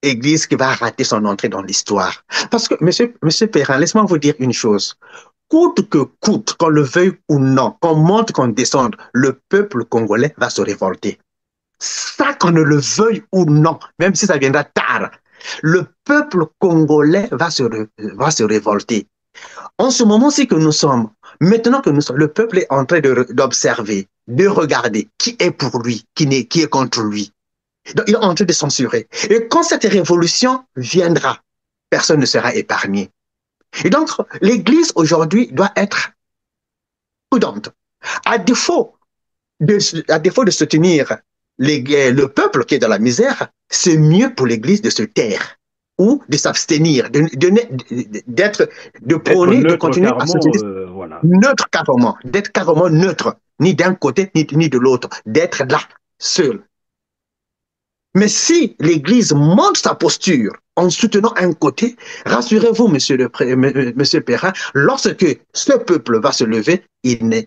Église qui va rater son entrée dans l'histoire. Parce que, monsieur Perrin, laisse-moi vous dire une chose. Coûte que coûte, qu'on le veuille ou non, qu'on monte, qu'on descende, le peuple congolais va se révolter. Ça, qu'on ne le veuille ou non, même si ça viendra tard, le peuple congolais va se révolter. En ce moment-ci que nous sommes, maintenant que nous sommes, le peuple est en train d'observer, de regarder qui est pour lui, qui est contre lui. Donc, il est en train de censurer. Et quand cette révolution viendra, personne ne sera épargné. Et donc, l'Église aujourd'hui doit être prudente. À défaut à défaut de soutenir le peuple qui est dans la misère, c'est mieux pour l'Église de se taire ou de s'abstenir, de D'être prôner, de neutre continuer à se carrément, tenir voilà. neutre carrément, d'être carrément neutre, ni d'un côté ni de l'autre, d'être là, seul. Mais si l'Église monte sa posture en soutenant un côté, rassurez-vous, monsieur Perrin, lorsque ce peuple va se lever, il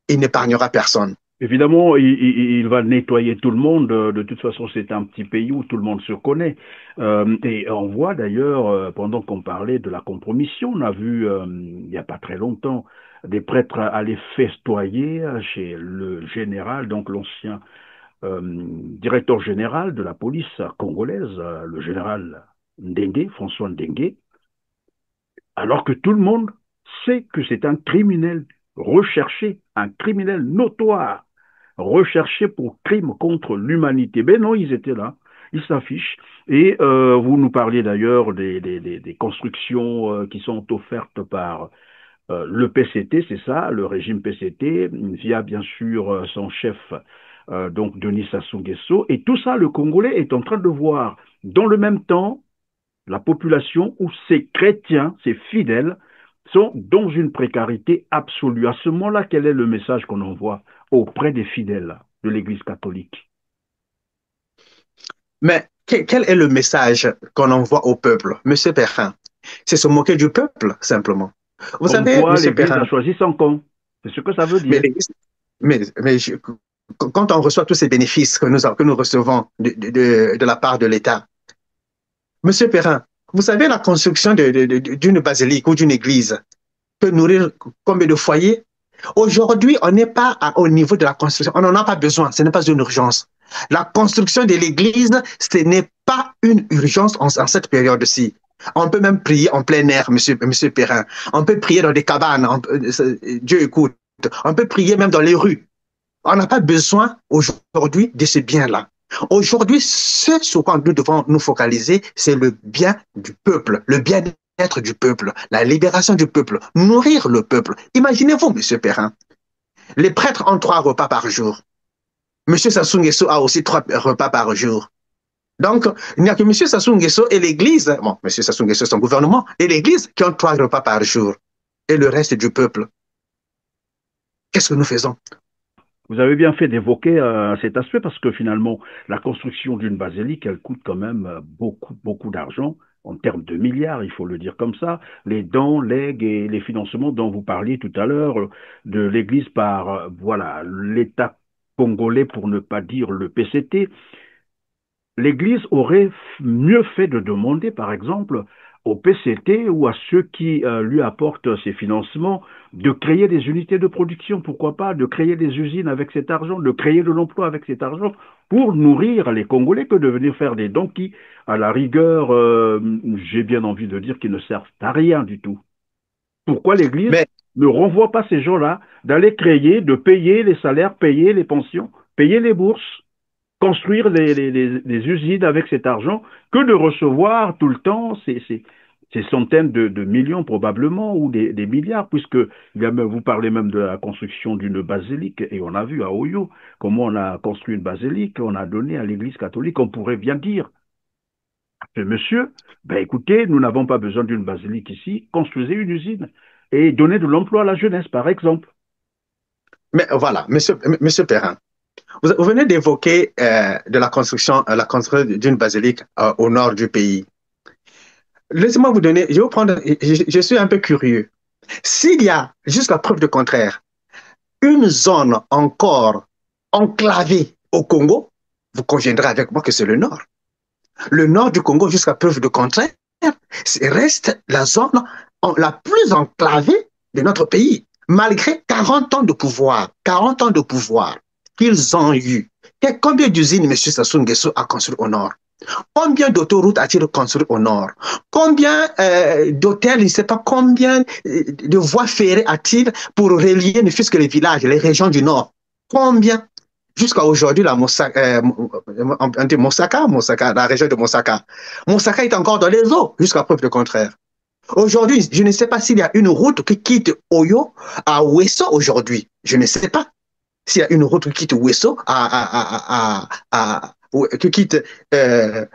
n'épargnera personne. Évidemment, il va nettoyer tout le monde. De toute façon, c'est un petit pays où tout le monde se connaît. Et on voit d'ailleurs, pendant qu'on parlait de la compromission, on a vu, il n'y a pas très longtemps, des prêtres aller festoyer chez le général, donc l'ancien directeur général de la police congolaise, le général Ndengue, François Ndengue, alors que tout le monde sait que c'est un criminel recherché, un criminel notoire, recherché pour crime contre l'humanité. Ben non, ils étaient là, ils s'affichent. Et vous nous parliez d'ailleurs des constructions qui sont offertes par le PCT, c'est ça, le régime PCT, via bien sûr son chef, donc Denis Sassou Nguesso. Et tout ça, le Congolais est en train de voir. Dans le même temps, la population où ces chrétiens, ces fidèles, sont dans une précarité absolue. À ce moment-là, quel est le message qu'on envoie auprès des fidèles de l'Église catholique? Mais quel est le message qu'on envoie au peuple, monsieur Perrin? C'est se moquer du peuple, simplement. Vous Comme savez, quoi monsieur l'Église Perrin, a choisi son camp. C'est ce que ça veut mais, dire. mais quand on reçoit tous ces bénéfices que nous recevons de la part de l'État, monsieur Perrin, vous savez la construction d'une basilique ou d'une église peut nourrir combien de foyers? Aujourd'hui, on n'est pas au niveau de la construction. On n'en a pas besoin. Ce n'est pas une urgence. La construction de l'église, ce n'est pas une urgence en cette période-ci. On peut même prier en plein air, monsieur Perrin. On peut prier dans des cabanes. Dieu écoute. On peut prier même dans les rues. On n'a pas besoin aujourd'hui de ce bien-là. Aujourd'hui, ce sur quoi nous devons nous focaliser, c'est le bien du peuple, le bien-être du peuple, la libération du peuple, nourrir le peuple. Imaginez-vous, monsieur Perrin, les prêtres ont 3 repas par jour. Monsieur Sassou Nguesso a aussi 3 repas par jour. Donc, il n'y a que monsieur Sassou Nguesso et l'Église, bon, monsieur Sassou Nguesso, son gouvernement, et l'Église qui ont 3 repas par jour. Et le reste du peuple. Qu'est-ce que nous faisons? Vous avez bien fait d'évoquer cet aspect parce que finalement, la construction d'une basilique, elle coûte quand même beaucoup d'argent en termes de milliards, il faut le dire comme ça. Les dons, legs et les financements dont vous parliez tout à l'heure de l'Église par, voilà, l'État congolais, pour ne pas dire le PCT, l'Église aurait mieux fait de demander, par exemple, au PCT ou à ceux qui lui apportent ses financements de créer des unités de production, pourquoi pas, de créer des usines avec cet argent, de créer de l'emploi avec cet argent pour nourrir les Congolais que de venir faire des dons qui, à la rigueur, j'ai bien envie de dire qu'ils ne servent à rien du tout. Pourquoi l'Église Mais, ne renvoie pas ces gens-là d'aller créer, de payer les salaires, payer les pensions, payer les bourses, construire les usines avec cet argent que de recevoir tout le temps ces centaines de millions probablement ou des milliards, puisque vous parlez même de la construction d'une basilique, et on a vu à Oyo comment on a construit une basilique, on a donné à l'Église catholique, on pourrait bien dire, monsieur, ben écoutez, nous n'avons pas besoin d'une basilique ici, construisez une usine et donnez de l'emploi à la jeunesse, par exemple. mais voilà, monsieur Perrin, vous venez d'évoquer de la construction d'une basilique au nord du pays. Laissez-moi vous donner, je vais vous prendre, je suis un peu curieux. S'il y a, jusqu'à preuve de contraire, une zone encore enclavée au Congo, vous conviendrez avec moi que c'est le nord. Le nord du Congo, jusqu'à preuve de contraire, reste la zone la plus enclavée de notre pays, malgré 40 ans de pouvoir, 40 ans de pouvoir qu'ils ont eu. Combien d'usines M. Sassou Nguesso a construit au nord? Combien d'autoroutes a-t-il construit au nord? Combien d'hôtels, je ne sais pas combien de voies ferrées a-t-il pour relier ne fût-ce que les villages, les régions du nord? Combien? Jusqu'à aujourd'hui, la Mosaka, la région de Mosaka. Mosaka est encore dans les eaux, jusqu'à preuve de contraire. Aujourd'hui, je ne sais pas s'il y a une route qui quitte Oyo à Ouesso aujourd'hui. Je ne sais pas s'il y a une route qui quitte Ouesso qui quitte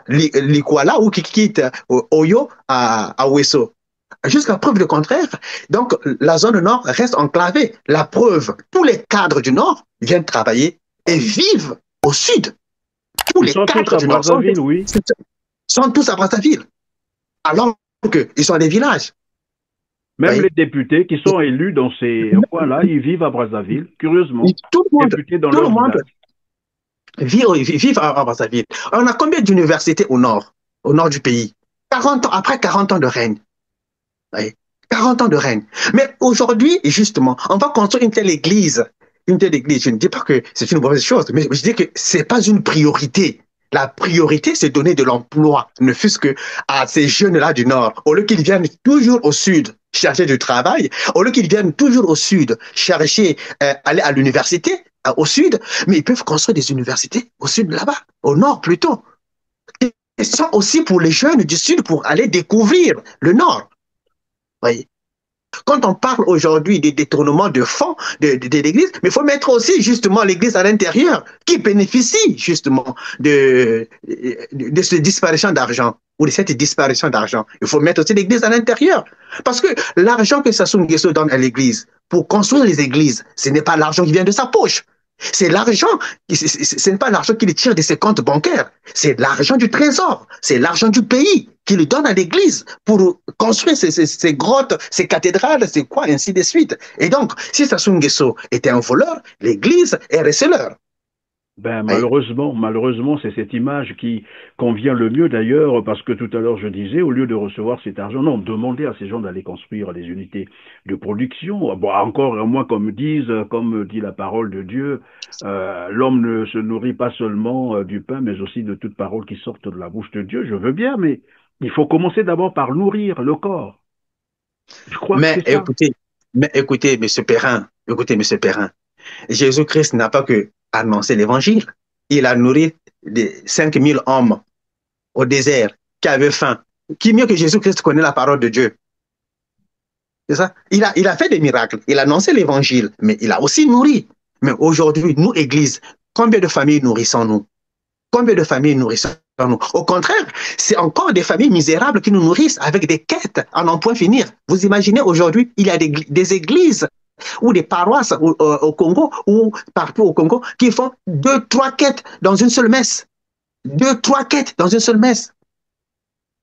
Likwala ou qui quitte Oyo à Ouesso. Jusqu'à preuve de contraire, donc la zone nord reste enclavée. La preuve, tous les cadres du nord viennent travailler et vivent au sud. Tous les cadres du nord sont tous à Brazzaville. Alors qu'ils sont des villages. Même les députés qui sont élus dans ces coins-là, ils vivent à Brazzaville, curieusement. Tout le monde vit à Brazzaville. On a combien d'universités au nord du pays? 40 ans, après 40 ans de règne. 40 ans de règne. Mais aujourd'hui, justement, on va construire une telle église. Une telle église, je ne dis pas que c'est une mauvaise chose, mais je dis que ce n'est pas une priorité. La priorité, c'est donner de l'emploi, ne fût-ce que à ces jeunes-là du Nord, au lieu qu'ils viennent toujours au Sud chercher du travail, au lieu qu'ils viennent toujours au Sud chercher, aller à l'université, au Sud, mais ils peuvent construire des universités au Sud là-bas, au Nord plutôt. Et ça aussi pour les jeunes du Sud pour aller découvrir le Nord. Voyez. Quand on parle aujourd'hui des détournements de fonds de l'Église, mais il faut mettre aussi justement l'Église à l'intérieur, qui bénéficie justement de cette disparition d'argent, ou de cette disparition d'argent. Il faut mettre aussi l'Église à l'intérieur. Parce que l'argent que Sassou Nguesso donne à l'Église, pour construire les églises, ce n'est pas l'argent qui vient de sa poche. C'est l'argent, ce n'est pas l'argent qu'il tire de ses comptes bancaires, c'est l'argent du trésor, c'est l'argent du pays qu'il donne à l'église pour construire ces grottes, ces cathédrales, c'est quoi, ainsi de suite. Et donc, si Sassou Nguesso était un voleur, l'église est receleur. Ben Oui. malheureusement, c'est cette image qui convient le mieux d'ailleurs, parce que tout à l'heure je disais, au lieu de recevoir cet argent, non, demander à ces gens d'aller construire des unités de production. Bon, encore moins comme disent, comme dit la parole de Dieu, l'homme ne se nourrit pas seulement du pain, mais aussi de toute parole qui sorte de la bouche de Dieu. Je veux bien, mais il faut commencer d'abord par nourrir le corps. Je crois que Mais c'est ça. écoutez, mais écoutez, Monsieur Perrin, Jésus-Christ n'a pas que annoncé l'évangile. Il a nourri des 5000 hommes au désert qui avaient faim. Qui mieux que Jésus-Christ connaît la parole de Dieu? C'est ça? Il a fait des miracles. Il a annoncé l'évangile, mais il a aussi nourri. Mais aujourd'hui, nous, Église, combien de familles nourrissons-nous? Combien de familles nourrissons-nous? Au contraire, c'est encore des familles misérables qui nous nourrissent avec des quêtes à n'en point finir. Vous imaginez aujourd'hui, il y a des églises ou des paroisses au Congo ou partout au Congo qui font deux, trois quêtes dans une seule messe. Deux, trois quêtes dans une seule messe.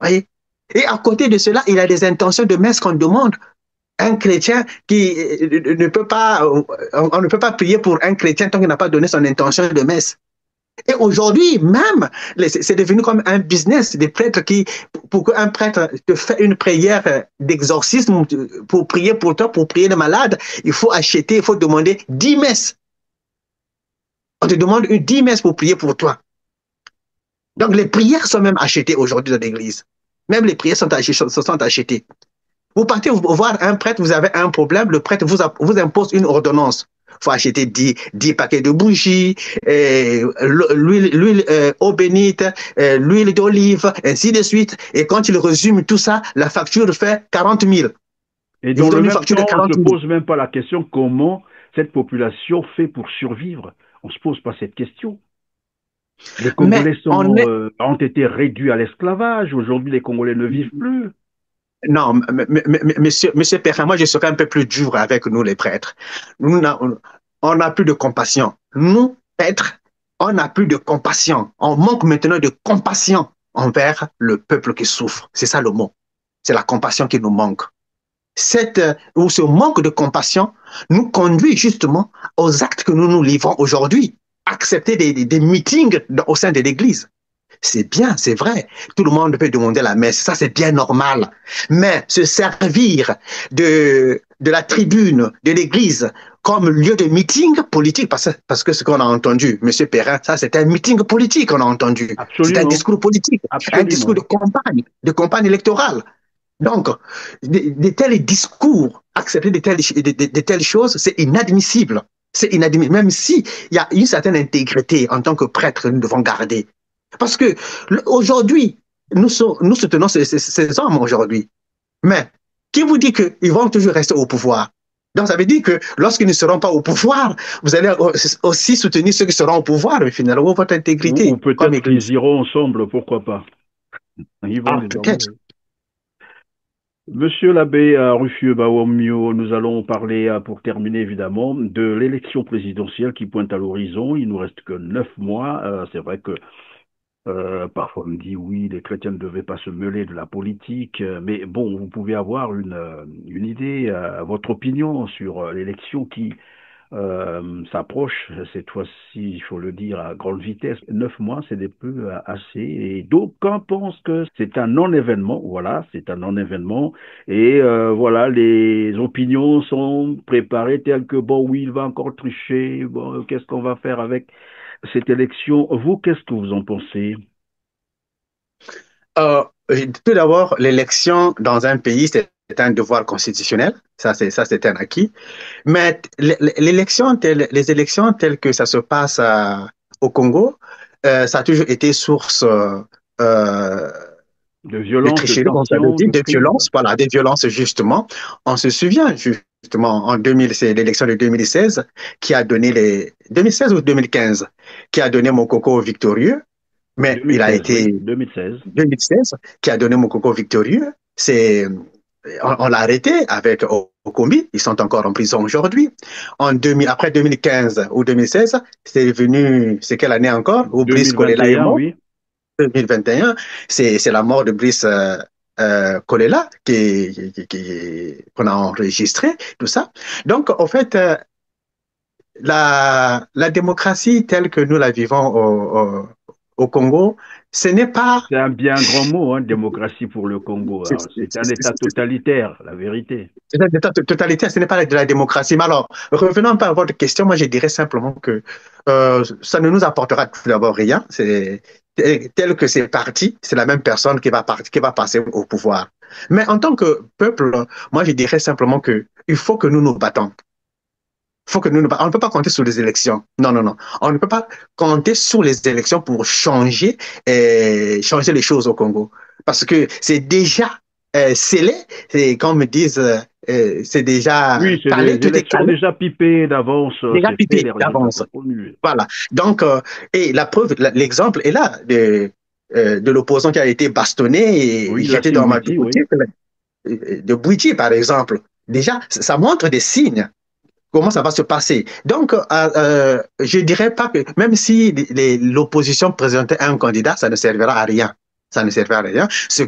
Voyez. Et à côté de cela, il y a des intentions de messe qu'on demande. Un chrétien qui ne peut pas, on ne peut pas prier pour un chrétien tant qu'il n'a pas donné son intention de messe. Et aujourd'hui, même, c'est devenu comme un business des prêtres qui, pour qu'un prêtre te fait une prière d'exorcisme, pour prier pour toi, pour prier le malade, il faut acheter, il faut demander 10 messes. On te demande 10 messes pour prier pour toi. Donc les prières sont même achetées aujourd'hui dans l'église. Même les prières sont achetées. Vous partez voir un prêtre, vous avez un problème, le prêtre vous impose une ordonnance. Il faut acheter 10 paquets de bougies, l'huile eau bénite, l'huile d'olive, ainsi de suite. Et quand il résume tout ça, la facture fait 40 000. Et Il dans vous le donne une même facture de temps, on ne 40 se 000. pose même pas la question comment cette population fait pour survivre. On ne se pose pas cette question. Les Mais Congolais on est... ont été réduits à l'esclavage. Aujourd'hui, les Congolais ne vivent plus. Non, monsieur Perrin, moi je serais un peu plus dur avec nous les prêtres. On n'a plus de compassion. Nous, prêtres, on n'a plus de compassion. On manque maintenant de compassion envers le peuple qui souffre. C'est ça le mot. C'est la compassion qui nous manque. Ou ce manque de compassion nous conduit justement aux actes que nous nous livrons aujourd'hui. Accepter des meetings au sein de l'Église. C'est bien, c'est vrai. Tout le monde peut demander la messe. Ça, c'est bien normal. Mais se servir de la tribune de l'église comme lieu de meeting politique, parce que ce qu'on a entendu, Monsieur Perrin, ça, c'est un meeting politique qu'on a entendu. C'est un Absolument. discours politique, un discours Absolument. de campagne électorale. Donc, de tels discours, accepter de telles choses, c'est inadmissible. C'est inadmissible, même s'il y a une certaine intégrité en tant que prêtre, nous devons garder. Parce que aujourd'hui, nous soutenons ces hommes aujourd'hui. Mais qui vous dit qu'ils vont toujours rester au pouvoir? Donc, ça veut dire que lorsqu'ils ne seront pas au pouvoir, vous allez aussi soutenir ceux qui seront au pouvoir, mais finalement, votre Ou intégrité comme peut-être qu'ils Église. iront ensemble, pourquoi pas. Ils vont Ah, désormais. peut-être. Monsieur l'abbé Ruffieux Bawomio, nous allons parler, pour terminer évidemment, de l'élection présidentielle qui pointe à l'horizon. Il nous reste que 9 mois. C'est vrai que parfois on me dit oui, les chrétiens ne devaient pas se mêler de la politique, mais bon, vous pouvez avoir une idée, votre opinion sur l'élection qui s'approche cette fois-ci, il faut le dire, à grande vitesse. 9 mois, c'est des peu assez. Et d'aucuns pensent que c'est un non-événement. Voilà, c'est un non-événement. Et voilà, les opinions sont préparées telles que, bon, oui, il va encore tricher. Bon, qu'est-ce qu'on va faire avec cette élection? Vous, qu'est-ce que vous en pensez? Euh, Tout d'abord, l'élection dans un pays, c'est un devoir constitutionnel. Ça, c'est un acquis. Mais les élections telles que ça se passe au Congo, ça a toujours été source euh, De de violence, de tricherie, comme vous avez tension, dit, de de crimes? violence, voilà, des violences justement. On se souvient justement en 2000, c'est l'élection de 2016 qui a donné 2016 ou 2015 qui a donné Mokoko victorieux, mais il a 2016, oui, été 2016. 2016 qui a donné Mokoko victorieux. On l'a arrêté avec Okombi, ils sont encore en prison aujourd'hui. Après 2015 ou 2016, c'est quelle année encore, où Brice Kolela est 2021, mort? oui. 2021, c'est la mort de Brice Kolela qu'on a enregistré, tout ça. Donc, en fait, la démocratie telle que nous la vivons au Congo, ce n'est pas... C'est un bien grand mot, hein, démocratie pour le Congo. c'est- Alors, c'est un État totalitaire, la vérité. c'est un État totalitaire, ce n'est pas de la démocratie. Mais alors, revenons un peu à votre question, moi je dirais simplement que ça ne nous apportera tout d'abord rien. C'est tel que c'est parti, c'est la même personne qui va passer au pouvoir. Mais en tant que peuple, moi je dirais simplement que il faut que nous nous battons. Faut que nous, on ne peut pas compter sur les élections. Non, non, non. On ne peut pas compter sur les élections pour changer les choses au Congo. Parce que c'est déjà scellé, c'est comme ils disent, c'est déjà Oui, c'est calé, des tout est élections calé, déjà pipées d'avance, déjà c'est fait, pipé les résultats d'avance. sont connus. Voilà. Donc, et la preuve, l'exemple est là de l'opposant qui a été bastonné et Oui, la jeté dans ma Bouti, oui. boutique, de Bouiti, par exemple. Déjà, ça montre des signes comment ça va se passer. Donc, je dirais pas que même si l'opposition présentait un candidat, ça ne servira à rien. Ça ne servira à rien. Ce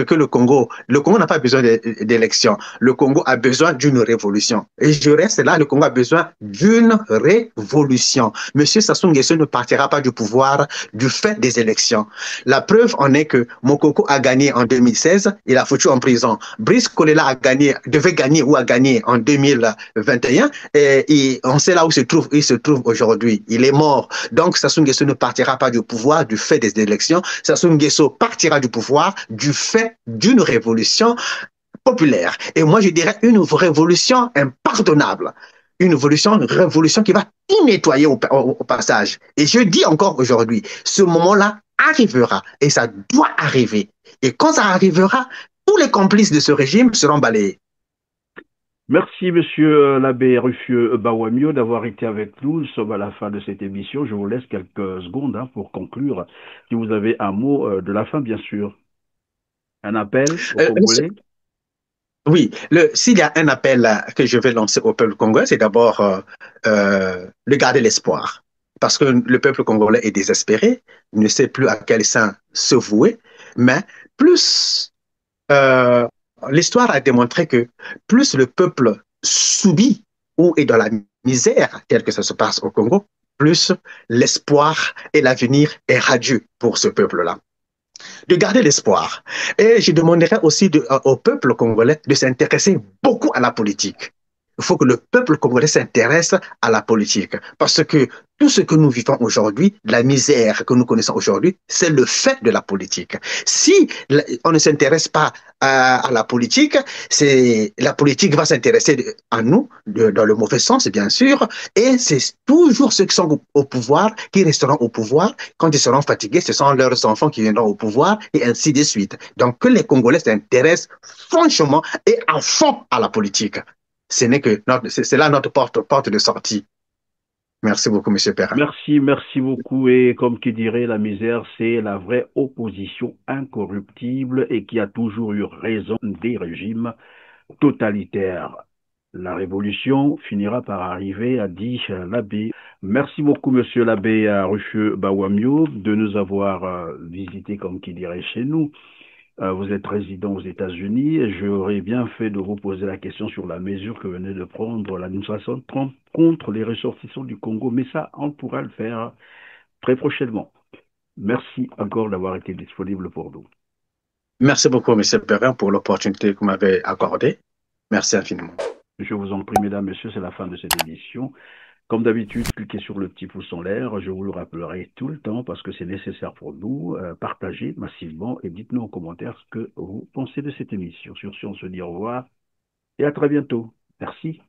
que le Congo n'a pas besoin d'élections. Le Congo a besoin d'une révolution. Et je reste là, le Congo a besoin d'une révolution. Monsieur Sassou Nguesso ne partira pas du pouvoir du fait des élections. La preuve en est que Mokoko a gagné en 2016, il a foutu en prison. Brice Kolela a gagné, devait gagner ou a gagné en 2021 et on sait là où il se trouve aujourd'hui. Il est mort. Donc Sassou Nguesso ne partira pas du pouvoir du fait des élections. Sassou Nguesso partira du pouvoir du fait d'une révolution populaire. Et moi, je dirais une révolution impardonnable. Une révolution qui va tout nettoyer au passage. Et je dis encore aujourd'hui, ce moment-là arrivera et ça doit arriver. Et quand ça arrivera, tous les complices de ce régime seront balayés. Merci, monsieur l'abbé Ruffieux Bawamio, d'avoir été avec nous. Nous sommes à la fin de cette émission. Je vous laisse quelques secondes hein, pour conclure. Si vous avez un mot de la fin, bien sûr. Un appel aux Euh, Congolais. Oui, s'il y a un appel que je vais lancer au peuple congolais, c'est d'abord de garder l'espoir. Parce que le peuple congolais est désespéré, ne sait plus à quel sein se vouer, mais plus euh, l'histoire a démontré que plus le peuple subit ou est dans la misère, tel que ça se passe au Congo, plus l'espoir et l'avenir est radieux pour ce peuple-là de garder l'espoir. Et je demanderais aussi au peuple congolais de s'intéresser beaucoup à la politique. Il faut que le peuple congolais s'intéresse à la politique. Parce que tout ce que nous vivons aujourd'hui, la misère que nous connaissons aujourd'hui, c'est le fait de la politique. Si on ne s'intéresse pas à la politique, la politique va s'intéresser à nous, dans le mauvais sens, bien sûr, et c'est toujours ceux qui sont au pouvoir qui resteront au pouvoir. Quand ils seront fatigués, ce sont leurs enfants qui viendront au pouvoir, et ainsi de suite. Donc, que les Congolais s'intéressent franchement et à fond à la politique. C'est là notre porte de sortie. Merci beaucoup, Monsieur Perrin. Merci, merci beaucoup. Et comme qui dirait, la misère, c'est la vraie opposition incorruptible et qui a toujours eu raison des régimes totalitaires. La révolution finira par arriver, a dit l'abbé. Merci beaucoup, monsieur l'abbé Ruffieux Bawamio, de nous avoir visité, comme qui dirait, chez nous. Vous êtes résident aux États-Unis et j'aurais bien fait de vous poser la question sur la mesure que venait de prendre l'administration Trump contre les ressortissants du Congo, mais ça, on pourra le faire très prochainement. Merci encore d'avoir été disponible pour nous. Merci beaucoup, Monsieur Perrin, pour l'opportunité que vous m'avez accordée. Merci infiniment. Je vous en prie, mesdames, messieurs, c'est la fin de cette émission. Comme d'habitude, cliquez sur le petit pouce en l'air. Je vous le rappellerai tout le temps parce que c'est nécessaire pour nous. Partagez massivement et dites-nous en commentaire ce que vous pensez de cette émission. Sur ce, on se dit au revoir et à très bientôt. Merci.